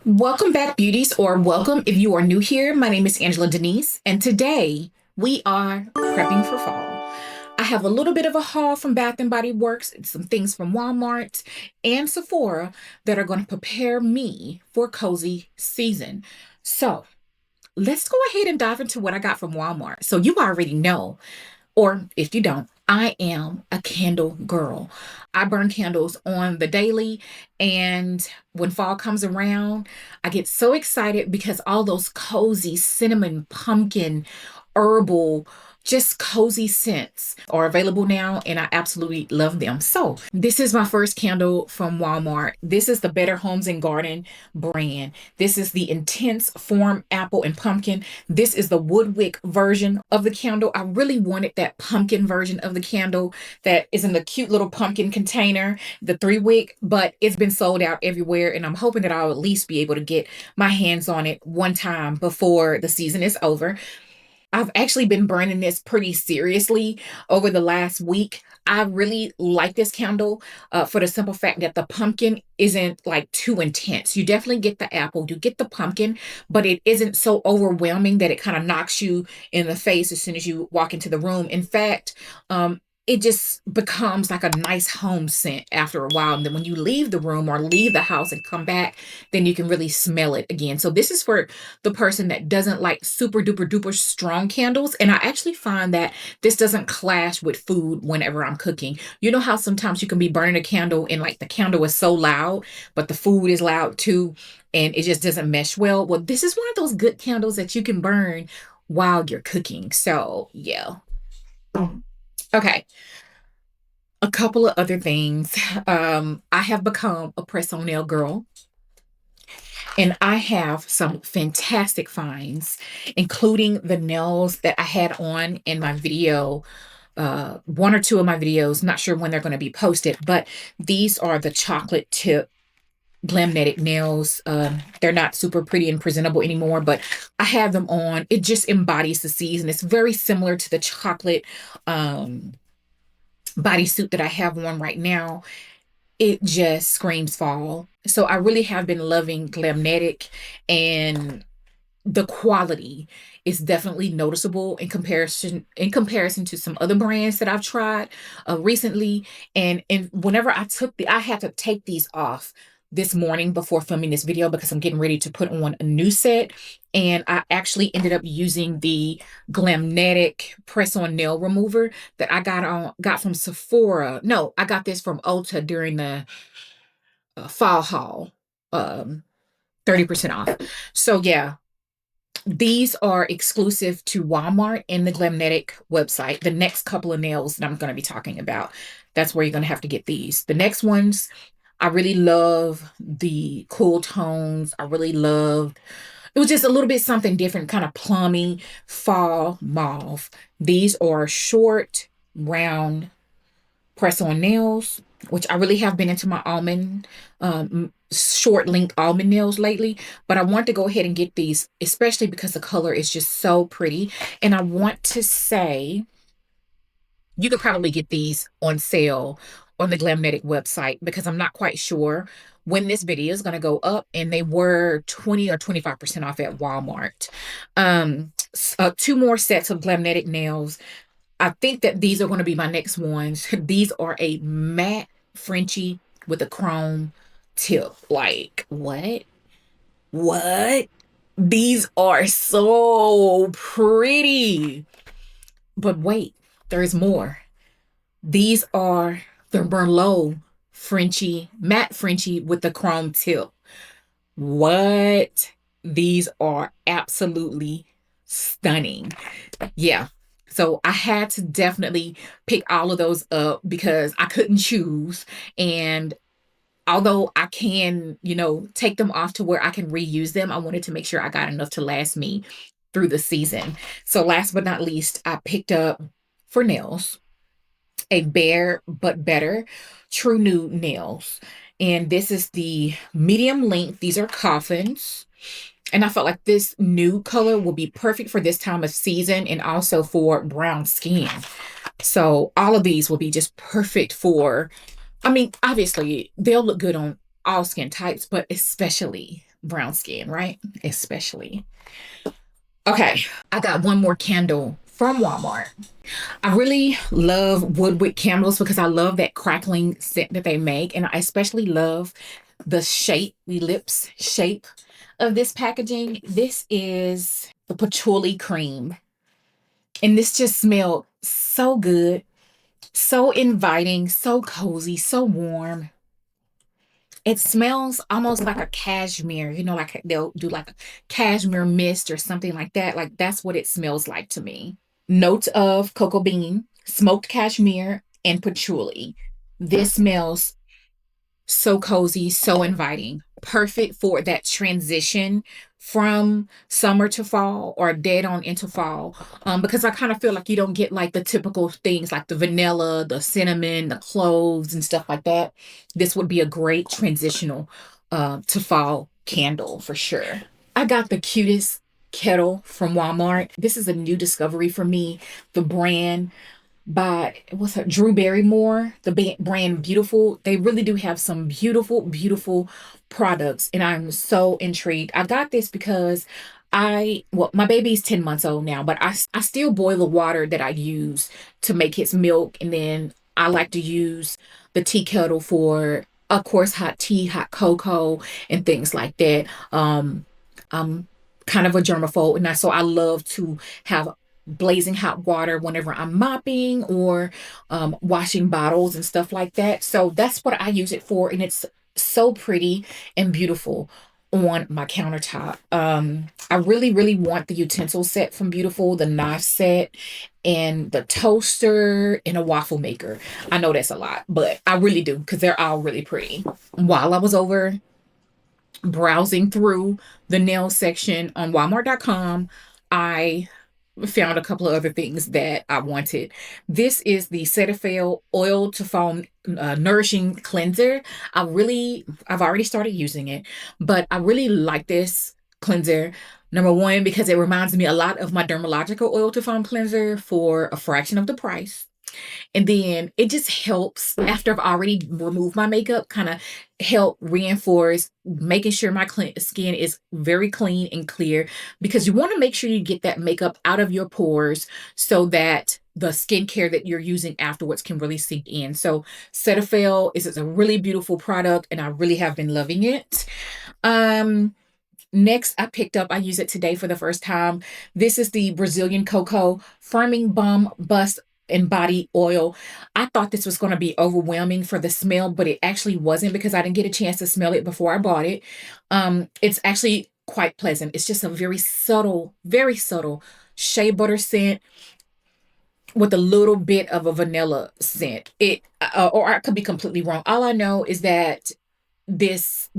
Welcome back, beauties, or welcome if you are new here. My name is Angela Denise, and today we are prepping for fall. I have a little bit of a haul from Bath and Body Works, and some things from Walmart and Sephora that are going to prepare me for cozy season. So let's go ahead and dive into what I got from Walmart. So you already know, or if you don't, I am a candle girl. I burn candles on the daily, and when fall comes around, I get so excited because all those cozy cinnamon, pumpkin, herbal, just cozy scents are available now, and I absolutely love them. So, this is my first candle from Walmart. This is the Better Homes and Garden brand. This is the Intense Form Apple and Pumpkin. This is the WoodWick version of the candle. I really wanted that pumpkin version of the candle that is in the cute little pumpkin container, the 3 wick, but it's been sold out everywhere, and I'm hoping that I'll at least be able to get my hands on it one time before the season is over. I've actually been burning this pretty seriously over the last week. I really like this candle for the simple fact that the pumpkin isn't like too intense. You definitely get the apple, you get the pumpkin, but it isn't so overwhelming that it kind of knocks you in the face as soon as you walk into the room. In fact, it just becomes like a nice home scent after a while. And then when you leave the room or leave the house and come back, then you can really smell it again. So this is for the person that doesn't like super duper duper strong candles. And I actually find that this doesn't clash with food whenever I'm cooking. You know how sometimes you can be burning a candle and like the candle is so loud, but the food is loud too, and it just doesn't mesh well. Well, this is one of those good candles that you can burn while you're cooking. So yeah. Okay. A couple of other things. I have become a press-on nail girl, and I have some fantastic finds, including the nails that I had on in my video, one or two of my videos. Not sure when they're going to be posted, but these are the chocolate tip Glamnetic nails. They're not super pretty and presentable anymore, but I have them on. It just embodies the season. It's very similar to the chocolate bodysuit that I have on right now. It just screams fall. So I really have been loving Glamnetic, and the quality is definitely noticeable in comparison to some other brands that I've tried recently. And whenever I had to take these off this morning before filming this video because I'm getting ready to put on a new set. And I actually ended up using the Glamnetic press-on nail remover that I got from Sephora. No, I got this from Ulta during the fall haul. Um, 30% off. So yeah, these are exclusive to Walmart and the Glamnetic website. The next couple of nails that I'm going to be talking about, that's where you're going to have to get these. The next ones, I really love the cool tones. I really loved, it was just a little bit something different, kind of plummy fall mauve. These are short, round press-on nails, which I really have been into my almond, short length almond nails lately. But I want to go ahead and get these, especially because the color is just so pretty. And I want to say you could probably get these on sale on the Glamnetic website because I'm not quite sure when this video is going to go up, and they were 20 or 25% off at Walmart. Two more sets of Glamnetic nails. I think that these are going to be my next ones. These are a matte Frenchie with a chrome tip. Like, what? What? These are so pretty. But wait, there's more. These are the Merlot Frenchie, matte Frenchie with the chrome tip. What? These are absolutely stunning. Yeah. So I had to definitely pick all of those up because I couldn't choose. And although I can, take them off to where I can reuse them, I wanted to make sure I got enough to last me through the season. So last but not least, I picked up for nails a Bare But Better True Nude nails. And this is the medium length. These are coffins. And I felt like this nude color will be perfect for this time of season and also for brown skin. So all of these will be just perfect for, I mean, obviously they'll look good on all skin types, but especially brown skin, right? Especially. Okay, I got one more candle from Walmart. I really love WoodWick candles because I love that crackling scent that they make. And I especially love the shape, the lips shape of this packaging. This is the patchouli cream. And this just smelled so good, so inviting, so cozy, so warm. It smells almost like a cashmere, like they'll do like a cashmere mist or something like that. Like that's what it smells like to me. Notes of cocoa bean, smoked cashmere, and patchouli. This smells so cozy, so inviting. Perfect for that transition from summer to fall or dead on into fall. Because I kind of feel like you don't get like the typical things like the vanilla, the cinnamon, the cloves, and stuff like that. This would be a great transitional to fall candle for sure. I got the cutest kettle from Walmart. This is a new discovery for me. The brand by what's that, Drew Barrymore, the brand Beautiful. They really do have some beautiful, beautiful products, and I'm so intrigued. I got this because well, my baby's 10 months old now, but I still boil the water that I use to make his milk, and then I like to use the tea kettle for, of course, hot tea, hot cocoa, and things like that. I'm kind of a germaphobe, and so I love to have blazing hot water whenever I'm mopping or washing bottles and stuff like that. So that's what I use it for, and it's so pretty and beautiful on my countertop. I really, really want the utensil set from Beautiful, the knife set, and the toaster and a waffle maker. I know that's a lot, but I really do because they're all really pretty. While I was over browsing through the nail section on Walmart.com, I found a couple of other things that I wanted. This is the Cetaphil Oil to Foam Nourishing Cleanser. I've already started using it, but I really like this cleanser. Number one, because it reminds me a lot of my Dermalogical Oil to Foam Cleanser for a fraction of the price. And then it just helps after I've already removed my makeup, kind of help reinforce making sure my skin is very clean and clear, because you want to make sure you get that makeup out of your pores so that the skincare that you're using afterwards can really sink in. So Cetaphil is a really beautiful product, and I really have been loving it. Next, I use it today for the first time. This is the Brazilian Cocoa Firming Balm Bust and Body Oil. I thought this was going to be overwhelming for the smell, but it actually wasn't because I didn't get a chance to smell it before I bought it. It's actually quite pleasant. It's just a very subtle shea butter scent with a little bit of a vanilla scent. Or I could be completely wrong. All I know is that the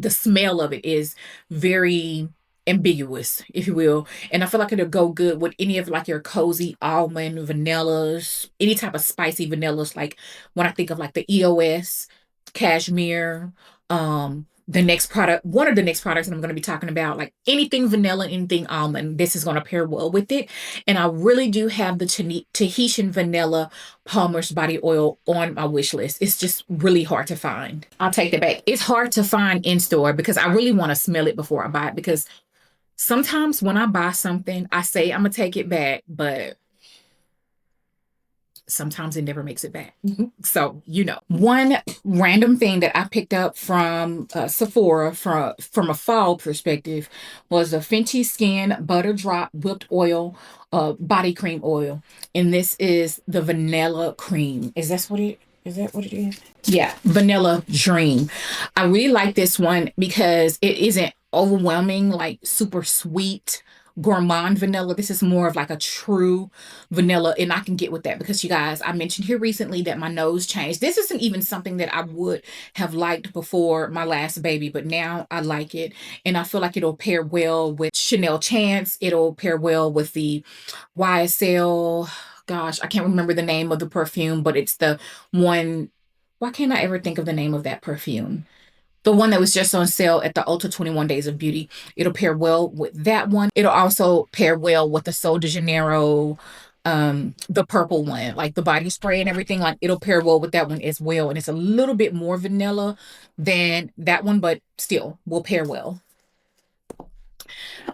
smell of it is very ambiguous, if you will. And I feel like it'll go good with any of like your cozy almond vanillas, any type of spicy vanillas. Like when I think of like the EOS, cashmere, one of the next products that I'm going to be talking about, like anything vanilla, anything almond, this is going to pair well with it. And I really do have the Tahitian vanilla Palmer's body oil on my wish list. It's just really hard to find. I'll take that back. It's hard to find in store because I really want to smell it before I buy it, because sometimes when I buy something, I say I'm going to take it back, but sometimes it never makes it back. So, one random thing that I picked up from Sephora from a fall perspective was a Fenty Skin Butter Drop Whipped Oil Body Cream Oil. And this is the Vanilla Cream. Is that what it is? Yeah, Vanilla Dream. I really like this one because it isn't overwhelming, like super sweet gourmand vanilla. This is more of like a true vanilla, and I can get with that because, you guys, I mentioned here recently that my nose changed. This isn't even something that I would have liked before my last baby, but now I like it, and I feel like it'll pair well with Chanel Chance. It'll pair well with the YSL, gosh, I can't remember the name of the perfume, but it's the one. Why can't I ever think of the name of that perfume? The one that was just on sale at the Ulta 21 Days of Beauty. It'll pair well with that one. It'll also pair well with the Sol de Janeiro, the purple one, like the body spray and everything. Like, it'll pair well with that one as well. And it's a little bit more vanilla than that one, but still will pair well.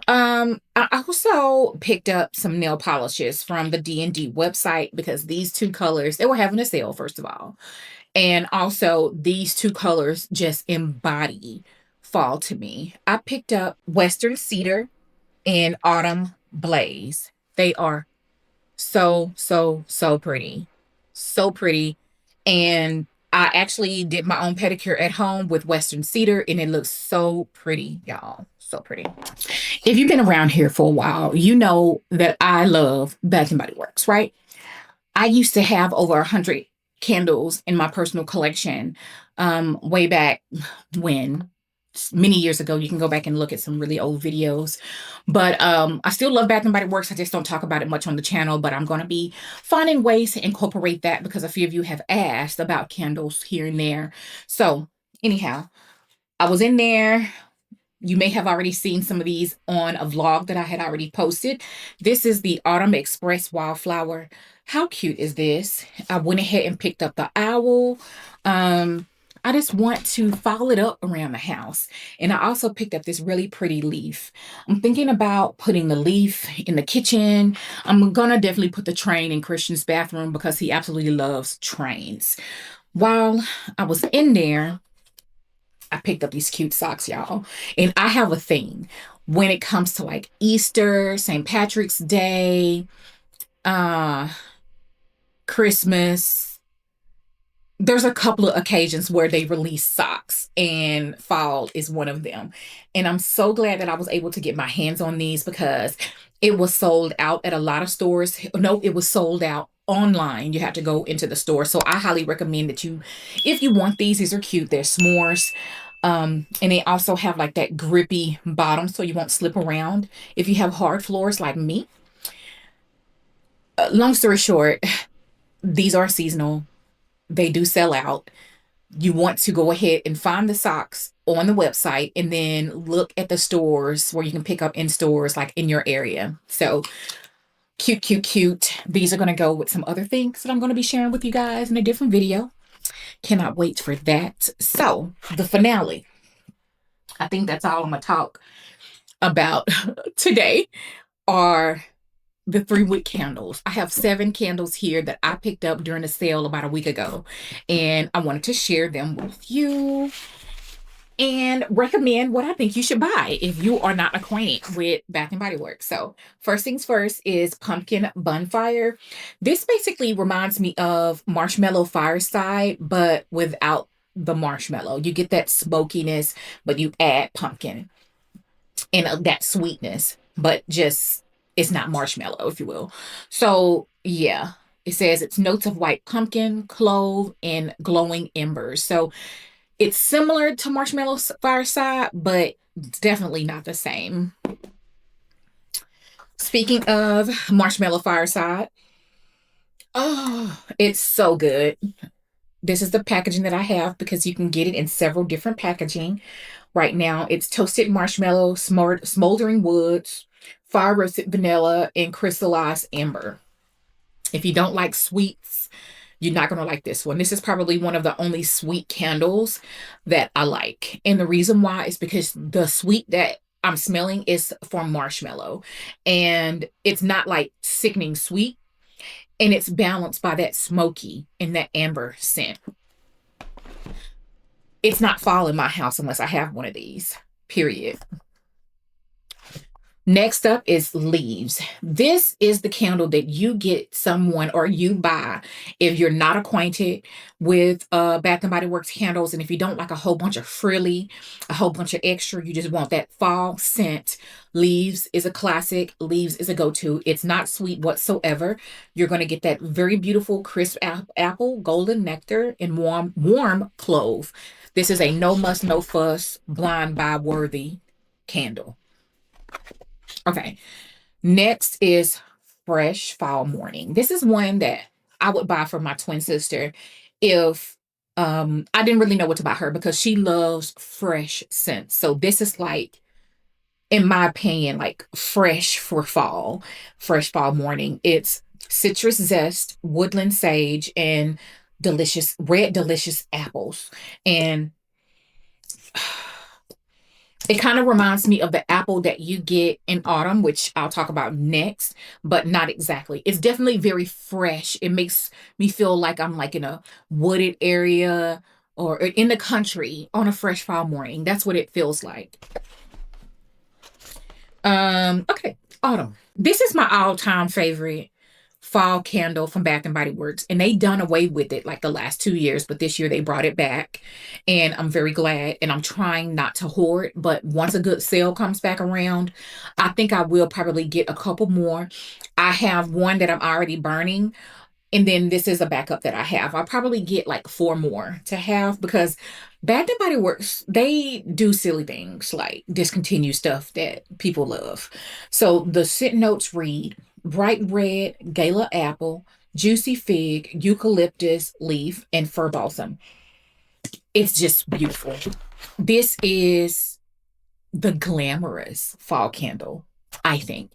I also picked up some nail polishes from the D&D website because these two colors, they were having a sale, first of all. And also, these two colors just embody fall to me. I picked up Western Cedar and Autumn Blaze. They are so, so, so pretty. So pretty. And I actually did my own pedicure at home with Western Cedar, and it looks so pretty, y'all. So pretty. If you've been around here for a while, you know that I love Bath and Body Works, right? I used to have over 100 candles in my personal collection way back when, many years ago. You can go back and look at some really old videos. But I still love Bath and Body Works. I just don't talk about it much on the channel, but I'm going to be finding ways to incorporate that because a few of you have asked about candles here and there. So anyhow, I was in there. You may have already seen some of these on a vlog that I had already posted. This is the Autumn Express Wildflower. How cute is this? I went ahead and picked up the owl. I just want to follow it up around the house. And I also picked up this really pretty leaf. I'm thinking about putting the leaf in the kitchen. I'm gonna definitely put the train in Christian's bathroom because he absolutely loves trains. While I was in there, I picked up these cute socks, y'all. And I have a thing when it comes to like Easter, St. Patrick's Day, uh, Christmas. There's a couple of occasions where they release socks, and fall is one of them. And I'm so glad that I was able to get my hands on these because it was sold out at a lot of stores. No, it was sold out online. You have to go into the store. So I highly recommend that you, if you want these are cute. They're s'mores. And they also have like that grippy bottom so you won't slip around if you have hard floors like me. Long story short, these are seasonal. They do sell out. You want to go ahead and find the socks on the website and then look at the stores where you can pick up in stores like in your area. So cute, cute, cute. These are going to go with some other things that I'm going to be sharing with you guys in a different video. Cannot wait for that. So the finale. I think that's all I'm going to talk about today are the 3-wick candles. I have 7 candles here that I picked up during a sale about a week ago, and I wanted to share them with you and recommend what I think you should buy if you are not acquainted with Bath and Body Works. So first things first is Pumpkin Bonfire. This basically reminds me of Marshmallow Fireside, but without the marshmallow. You get that smokiness, but you add pumpkin and that sweetness, but just it's not marshmallow, if you will. So yeah, it says it's notes of white pumpkin, clove, and glowing embers. So it's similar to Marshmallow Fireside, but definitely not the same. Speaking of Marshmallow Fireside, oh, it's so good. This is the packaging that I have because you can get it in several different packaging. Right now, it's toasted marshmallow, smoldering woods, fire roasted vanilla, and crystallized amber. If you don't like sweets, you're not going to like this one. This is probably one of the only sweet candles that I like. And the reason why is because the sweet that I'm smelling is from marshmallow. And it's not like sickening sweet. And it's balanced by that smoky and that amber scent. It's not fall in my house unless I have one of these, period. Next up is leaves. This is the candle that you get someone or you buy if you're not acquainted with Bath and Body Works candles. And if you don't like a whole bunch of frilly, a whole bunch of extra, you just want that fall scent. Leaves is a classic. Leaves is a go-to. It's not sweet whatsoever. You're going to get that very beautiful crisp apple, golden nectar, and warm clove. This is a no muss, no fuss, blind buy worthy candle. Okay, next is Fresh Fall Morning. This is one that I would buy for my twin sister if I didn't really know what to buy her because she loves fresh scents. So this is like, in my opinion, like fresh for fall, Fresh Fall Morning. It's citrus zest, woodland sage, and delicious apples. And It kind of reminds me of the apple that you get in autumn, which I'll talk about next, but not exactly. It's definitely very fresh. It makes me feel like I'm like in a wooded area or in the country on a fresh fall morning. That's what it feels like. Okay, autumn. This is my all-time favorite fall candle from Bath and Body Works, and they done away with it like the last 2 years, but this year they brought it back, and I'm very glad. And I'm trying not to hoard, but once a good sale comes back around, I think I will probably get a couple more. I have one that I'm already burning, and then this is a backup that I have. I'll probably get like four more to have because Bath and Body Works, they do silly things like discontinue stuff that people love. So the scent notes read bright red, gala apple, juicy fig, eucalyptus leaf, and fir balsam. It's just beautiful. This is the glamorous fall candle, I think.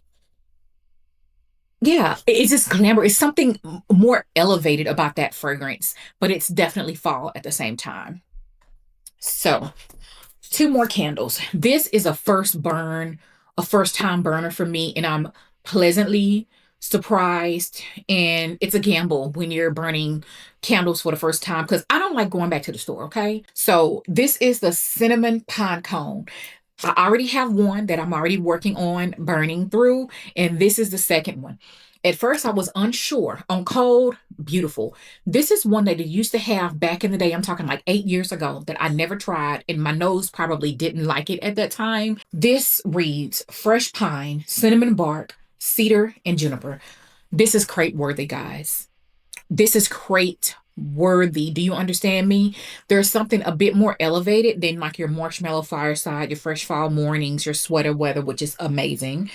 Yeah, it's just glamour. It's something more elevated about that fragrance, but it's definitely fall at the same time. So, two more candles. This is a first burn, a first time burner for me, and I'm pleasantly surprised. And it's a gamble when you're burning candles for the first time because I don't like going back to the store, okay? So, this is the cinnamon pine cone. I already have one that I'm already working on burning through, and this is the second one. At first, I was unsure. On cold, beautiful. This is one that I used to have back in the day. I'm talking like 8 years ago that I never tried, and my nose probably didn't like it at that time. This reads fresh pine, cinnamon bark, cedar, and juniper. This is crate worthy, guys. This is crate worthy. Do you understand me? There's something a bit more elevated than like your marshmallow fireside, your fresh fall mornings, your sweater weather, which is amazing.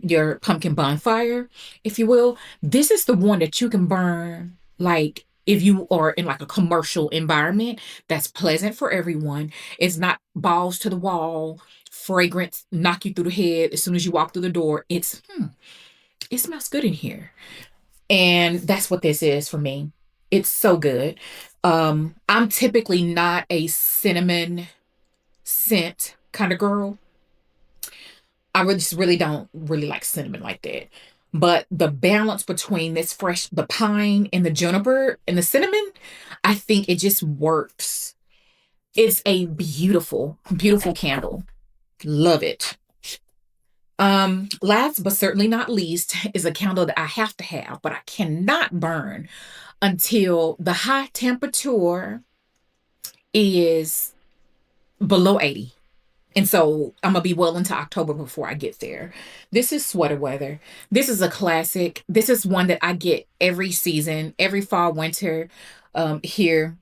Your pumpkin bonfire, if you will. This is the one that you can burn like if you are in like a commercial environment that's pleasant for everyone. It's not balls to the wall, fragrance knock you through the head as soon as you walk through the door. It smells good in here. And that's what this is for me. It's so good. I'm typically not a cinnamon scent kind of girl. I really just really don't really like cinnamon like that. But the balance between this fresh, the pine and the juniper and the cinnamon, I think it just works. It's a beautiful, beautiful candle. Love it. Last but certainly not least is a candle that I have to have, but I cannot burn until the high temperature is below 80. And so I'm gonna be well into October before I get there. This is sweater weather. This is a classic. This is one that I get every season, every fall, winter, here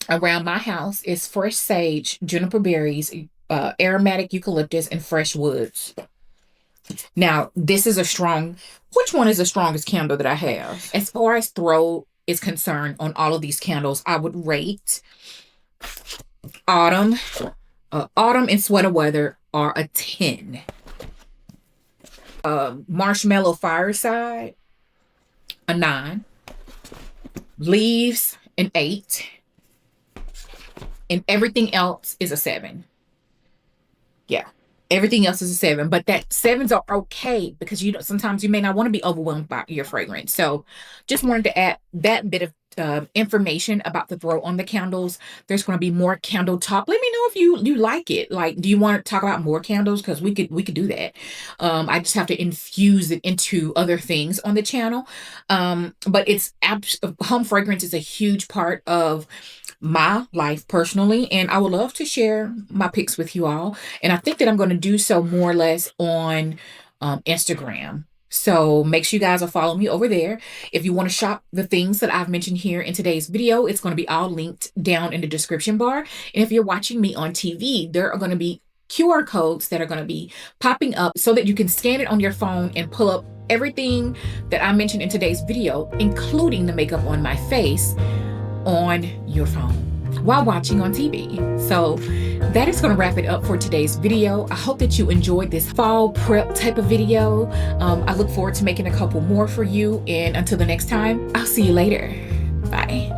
around my house. It's fresh sage, juniper berries, aromatic eucalyptus, and fresh woods. Now, this is a strong, which one is the strongest candle that I have? As far as throw is concerned on all of these candles, I would rate autumn. Autumn and sweater weather are a 10. Marshmallow fireside, a 9. Leaves, an 8. And everything else is a 7. Yeah. Everything else is a 7, but that 7s are okay because sometimes you may not want to be overwhelmed by your fragrance. So just wanted to add that bit of information about the throw on the candles. There's going to be more candle talk. Let me know if you like it. Like, do you want to talk about more candles? Because we could do that. I just have to infuse it into other things on the channel. But it's home fragrance is a huge part of my life personally, and I would love to share my picks with you all. And I think that I'm going to do so more or less on Instagram. So make sure you guys are following me over there. If you want to shop the things that I've mentioned here in today's video, it's going to be all linked down in the description bar. And if you're watching me on TV, there are going to be QR codes that are going to be popping up so that you can scan it on your phone and pull up everything that I mentioned in today's video, including the makeup on my face, on your phone while watching on TV. So that is going to wrap it up for today's video. I hope that you enjoyed this fall prep type of video. I look forward to making a couple more for you. And until the next time, I'll see you later. Bye.